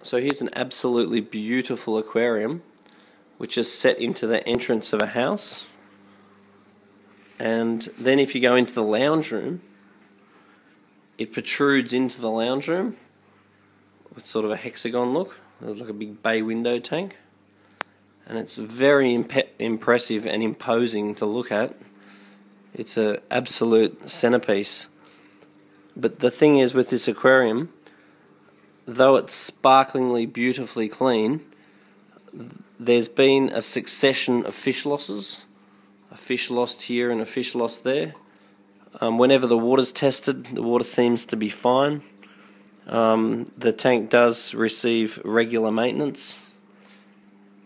So here's an absolutely beautiful aquarium which is set into the entrance of a house, and then if you go into the lounge room, it protrudes into the lounge room with sort of a hexagon look. There's like a big bay window tank, and it's very impressive and imposing to look at. It's an absolute centerpiece. But the thing is with this aquarium, though it's sparklingly beautifully clean, there's been a succession of fish losses. A fish lost here and a fish lost there. Whenever the water's tested, the water seems to be fine. The tank does receive regular maintenance,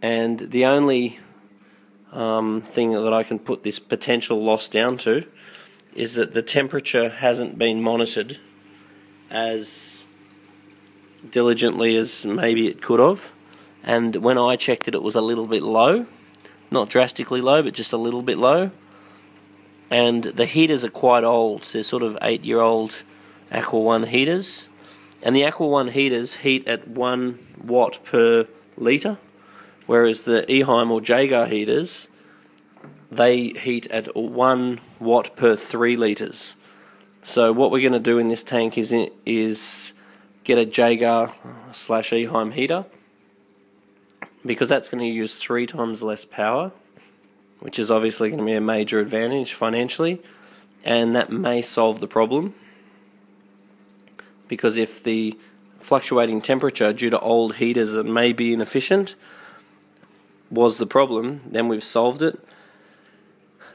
and the only thing that I can put this potential loss down to is that the temperature hasn't been monitored as diligently as maybe it could have, and when I checked it, it was a little bit low. Not drastically low, but just a little bit low. And the heaters are quite old. They're sort of 8-year-old Aqua One heaters, and the Aqua One heaters heat at 1 watt per litre, whereas the Eheim or Jaeger heaters, they heat at 1 watt per 3 litres. So what we're going to do in this tank is get a Jaeger/Eheim heater, because that's going to use 3 times less power, which is obviously going to be a major advantage financially, and that may solve the problem. Because if the fluctuating temperature due to old heaters that may be inefficient was the problem, then we've solved it.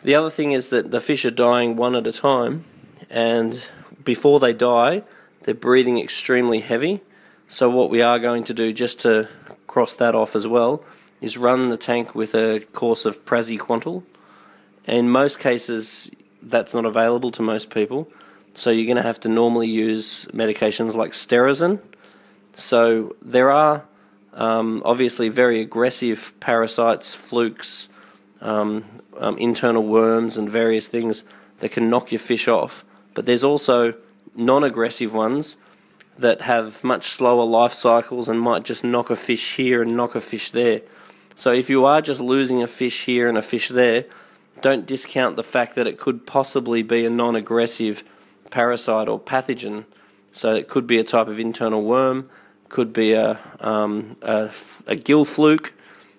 The other thing is that the fish are dying one at a time, and before they die, they're breathing extremely heavy. So what we are going to do, just to cross that off as well, is run the tank with a course of praziquantel. In most cases, that's not available to most people, so you're going to have to normally use medications like Sterazin. So there are obviously very aggressive parasites, flukes, internal worms and various things that can knock your fish off, but there's also non-aggressive ones that have much slower life cycles and might just knock a fish here and knock a fish there. So if you are just losing a fish here and a fish there, don't discount the fact that it could possibly be a non-aggressive parasite or pathogen. So it could be a type of internal worm, could be a gill fluke,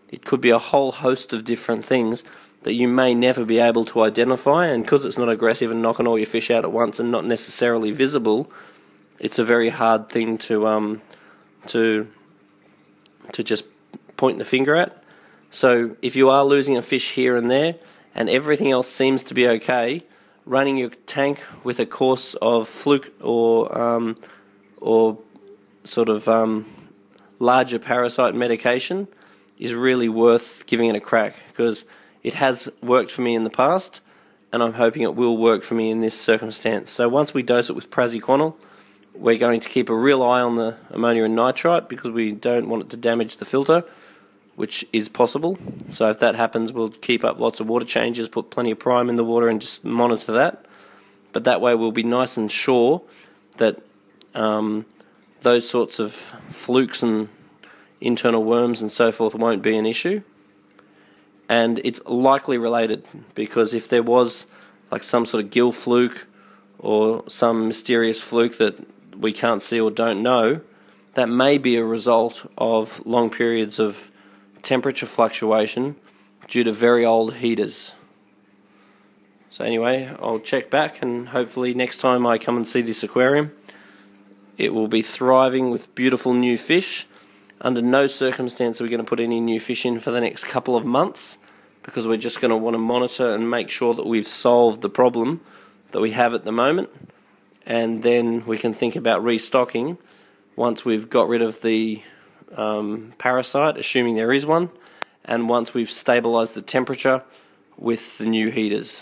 it could be a whole host of different things that you may never be able to identify, and because it's not aggressive and knocking all your fish out at once and not necessarily visible, it's a very hard thing to just point the finger at. So if you are losing a fish here and there and everything else seems to be okay, running your tank with a course of fluke or sort of larger parasite medication is really worth giving it a crack, because it has worked for me in the past, and I'm hoping it will work for me in this circumstance. So once we dose it with praziquantel, we're going to keep a real eye on the ammonia and nitrite, because we don't want it to damage the filter, which is possible. So if that happens, we'll keep up lots of water changes, put plenty of prime in the water and just monitor that. But that way we'll be nice and sure that those sorts of flukes and internal worms and so forth won't be an issue. And it's likely related, because if there was like some sort of gill fluke or some mysterious fluke that we can't see or don't know, that may be a result of long periods of temperature fluctuation due to very old heaters. So anyway, I'll check back, and hopefully next time I come and see this aquarium, it will be thriving with beautiful new fish. Under no circumstance are we going to put any new fish in for the next couple of months, because we're just going to want to monitor and make sure that we've solved the problem that we have at the moment, and then we can think about restocking once we've got rid of the parasite, assuming there is one, and once we've stabilised the temperature with the new heaters.